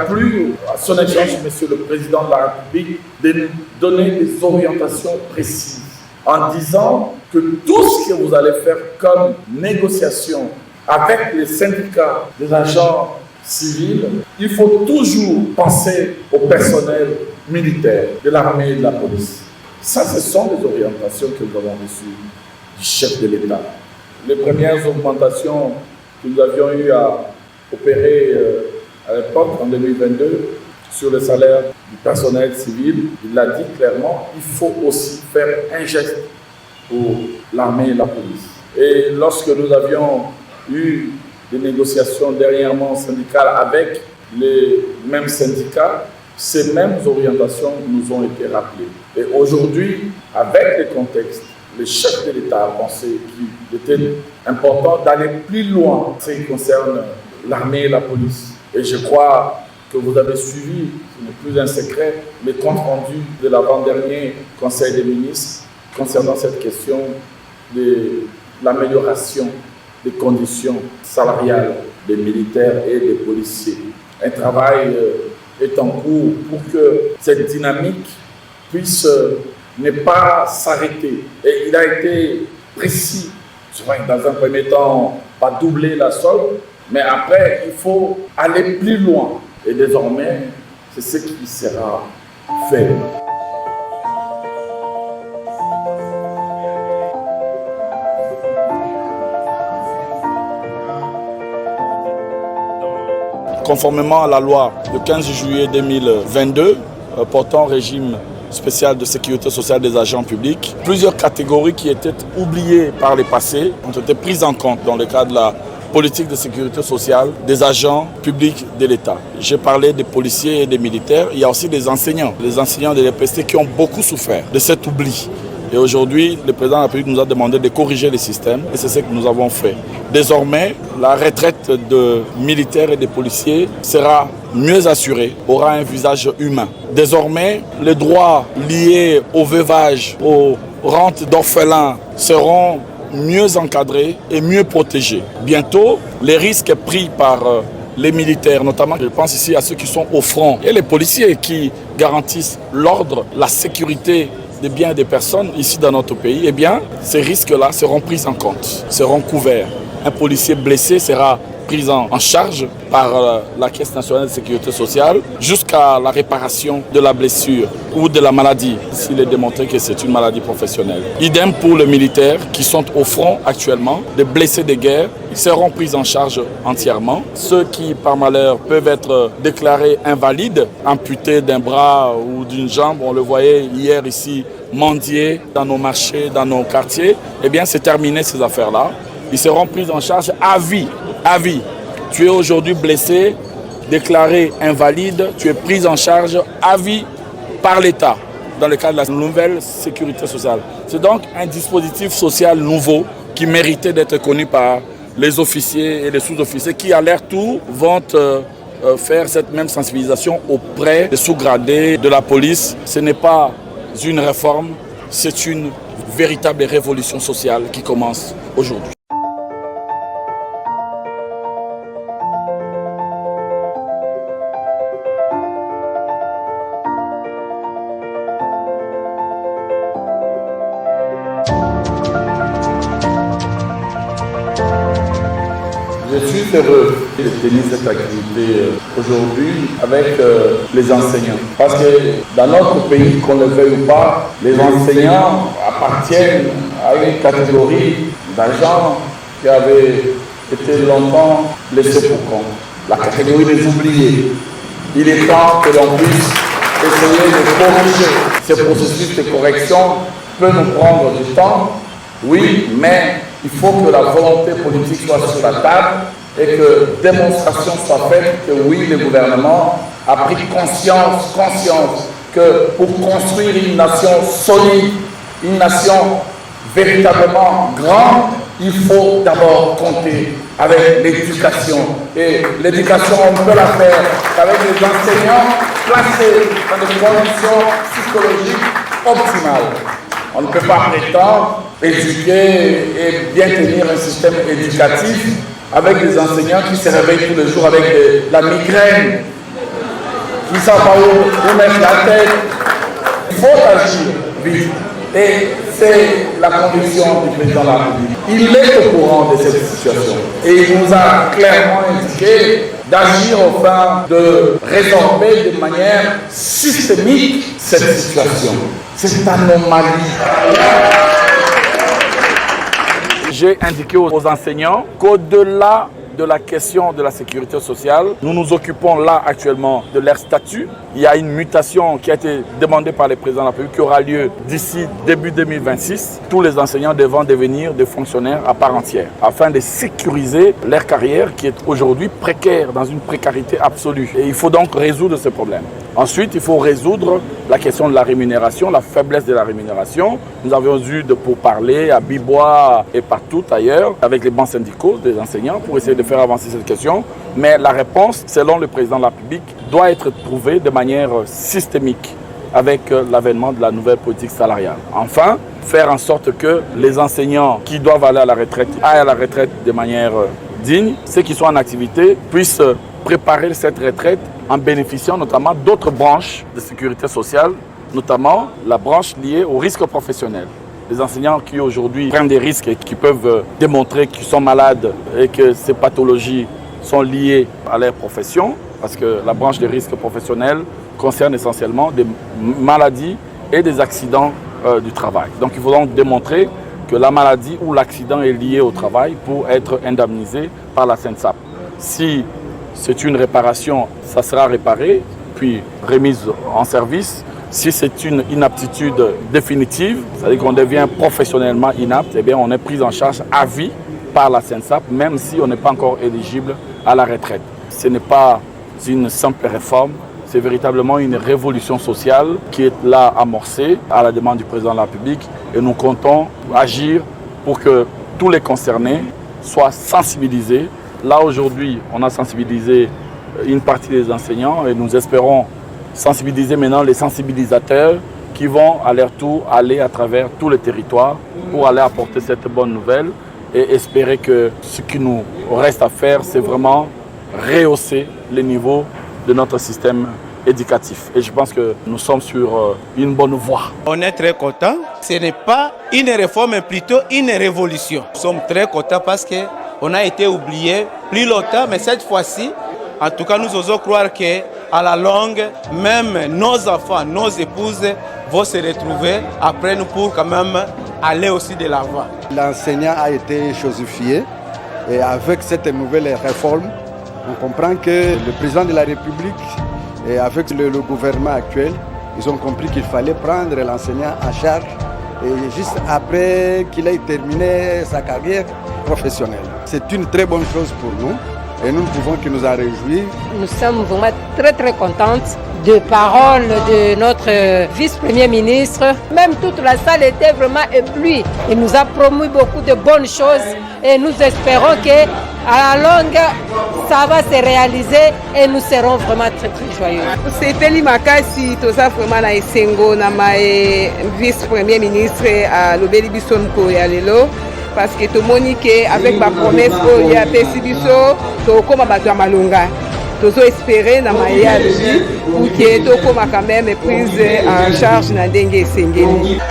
plu à son Excellence, Monsieur le Président de la République, de nous donner des orientations précises en disant que tout ce que vous allez faire comme négociation avec les syndicats des agents civils, il faut toujours penser au personnel militaire de l'armée et de la police. Ça, ce sont les orientations que nous avons reçues du chef de l'État. Les premières augmentations que nous avions eu à opérer à l'époque, en 2022, sur le salaire du personnel civil, il l'a dit clairement, il faut aussi faire un geste pour l'armée et la police. Et lorsque nous avions eu des négociations dernièrement syndicales avec les mêmes syndicats, ces mêmes orientations nous ont été rappelées. Et aujourd'hui, avec le contexte, le chef de l'État a pensé qu'il était important d'aller plus loin en ce qui concerne l'armée et la police. Et je crois que vous avez suivi, ce n'est plus un secret, les comptes rendus de l'avant-dernier Conseil des ministres concernant cette question de l'amélioration des conditions salariales des militaires et des policiers. Un travail est en cours pour que cette dynamique puisse ne pas s'arrêter. Et il a été précis, dans un premier temps, pas doubler la solde, mais après, il faut aller plus loin. Et désormais, c'est ce qui sera fait. Conformément à la loi du 15 juillet 2022 portant régime spécial de sécurité sociale des agents publics, plusieurs catégories qui étaient oubliées par les passés ont été prises en compte dans le cadre de la politique de sécurité sociale des agents publics de l'État. J'ai parlé des policiers et des militaires, il y a aussi des enseignants de l'EPST qui ont beaucoup souffert de cet oubli. Et aujourd'hui, le président de la République nous a demandé de corriger les systèmes et c'est ce que nous avons fait. Désormais, la retraite de militaires et de policiers sera mieux assurée, aura un visage humain. Désormais, les droits liés au veuvage, aux rentes d'orphelins seront mieux encadrés et mieux protégés. Bientôt, les risques pris par les militaires, notamment, je pense ici à ceux qui sont au front, et les policiers qui garantissent l'ordre, la sécurité des biens et des personnes ici dans notre pays, eh bien, ces risques-là seront pris en compte, seront couverts. Un policier blessé sera pris en charge par la Caisse nationale de sécurité sociale jusqu'à la réparation de la blessure ou de la maladie, s'il est démontré que c'est une maladie professionnelle. Idem pour les militaires qui sont au front actuellement, des blessés de guerre, ils seront pris en charge entièrement. Ceux qui, par malheur, peuvent être déclarés invalides, amputés d'un bras ou d'une jambe, on le voyait hier ici, mendier dans nos marchés, dans nos quartiers, eh bien c'est terminé ces affaires-là. Ils seront pris en charge à vie. À vie. Tu es aujourd'hui blessé, déclaré invalide, tu es pris en charge à vie par l'État dans le cadre de la nouvelle sécurité sociale. C'est donc un dispositif social nouveau qui méritait d'être connu par les officiers et les sous-officiers qui, à leur tour, vont faire cette même sensibilisation auprès des sous-gradés de la police. Ce n'est pas une réforme, c'est une véritable révolution sociale qui commence aujourd'hui. Je suis heureux de tenir cette activité aujourd'hui avec les enseignants. Parce que dans notre pays, qu'on le veuille ou pas, les enseignants appartiennent à une catégorie d'agents qui avaient été longtemps laissés pour compte. La catégorie des oubliés. Il est temps que l'on puisse essayer de corriger. Ce processus de correction peut nous prendre du temps, oui, mais il faut que la volonté politique soit sur la table et que démonstration soit faite que oui, le gouvernement a pris conscience que pour construire une nation solide, une nation véritablement grande, il faut d'abord compter avec l'éducation. Et l'éducation, on peut la faire avec des enseignants placés dans des conditions psychologiques optimales. On ne peut pas prétendre éduquer et bien tenir un système éducatif avec des enseignants qui se réveillent tous les jours avec la migraine qui ne savent pas où mettre la tête. Il faut agir vite. Et c'est la conviction du président de la République. Il est au courant de cette situation. Et il nous a clairement indiqué d'agir afin de résorber de manière systémique cette situation. Cette anomalie. J'ai indiqué aux enseignants qu'au-delà de la question de la sécurité sociale, nous nous occupons là actuellement de leur statut. Il y a une mutation qui a été demandée par le président de la République qui aura lieu d'ici début 2026. Tous les enseignants devront devenir des fonctionnaires à part entière afin de sécuriser leur carrière qui est aujourd'hui précaire, dans une précarité absolue. Et il faut donc résoudre ce problème. Ensuite, il faut résoudre la question de la rémunération, la faiblesse de la rémunération. Nous avions eu de pourparlers à Bibois et partout ailleurs avec les bancs syndicaux des enseignants pour essayer de faire avancer cette question. Mais la réponse, selon le président de la République, doit être trouvée de manière systémique avec l'avènement de la nouvelle politique salariale. Enfin, faire en sorte que les enseignants qui doivent aller à la retraite aillent à la retraite de manière digne, ceux qui sont en activité puissent préparer cette retraite en bénéficiant notamment d'autres branches de sécurité sociale, notamment la branche liée au risque professionnel. Les enseignants qui aujourd'hui prennent des risques et qui peuvent démontrer qu'ils sont malades et que ces pathologies sont liées à leur profession, parce que la branche des risques professionnels concerne essentiellement des maladies et des accidents du travail. Donc il faut donc démontrer que la maladie ou l'accident est lié au travail pour être indemnisé par la SENSAP. Si c'est une réparation, ça sera réparé, puis remise en service. Si c'est une inaptitude définitive, c'est-à-dire qu'on devient professionnellement inapte, eh bien on est pris en charge à vie par la SENSAP, même si on n'est pas encore éligible à la retraite. Ce n'est pas une simple réforme, c'est véritablement une révolution sociale qui est là amorcée à la demande du président de la République et nous comptons agir pour que tous les concernés soient sensibilisés. Là aujourd'hui, on a sensibilisé une partie des enseignants et nous espérons sensibiliser maintenant les sensibilisateurs qui vont à leur tour aller à travers tous les territoires pour aller apporter cette bonne nouvelle et espérer que ce qui nous reste à faire, c'est vraiment rehausser le niveau de notre système éducatif. Et je pense que nous sommes sur une bonne voie. On est très contents. Ce n'est pas une réforme, mais plutôt une révolution. Nous sommes très contents parce qu'on a été oubliés plus longtemps, mais cette fois-ci, en tout cas, nous osons croire qu'à la longue, même nos enfants, nos épouses vont se retrouver après nous pour quand même aller aussi de l'avant. L'enseignant a été chosifié et avec cette nouvelle réforme, on comprend que le président de la République et avec le gouvernement actuel, ils ont compris qu'il fallait prendre l'enseignant en charge et juste après qu'il ait terminé sa carrière professionnelle. C'est une très bonne chose pour nous. Et nous ne pouvons que nous en réjouir. Nous sommes vraiment très contentes de paroles de notre vice-premier ministre. Même toute la salle était vraiment éblouie. Il nous a promu beaucoup de bonnes choses et nous espérons qu'à la longue, ça va se réaliser et nous serons vraiment très joyeux. C'était Limakasi, tout ça vraiment na Esengo, na vice-premier ministre à l'Obéli Bissonko et à Lelo. Parce que tout le monde avec ma promesse il y a Pessibiso, tout comme à Malunga. Tout espérer dans ma pour que tout comme quand même prise en charge dans Dengue Sengeli.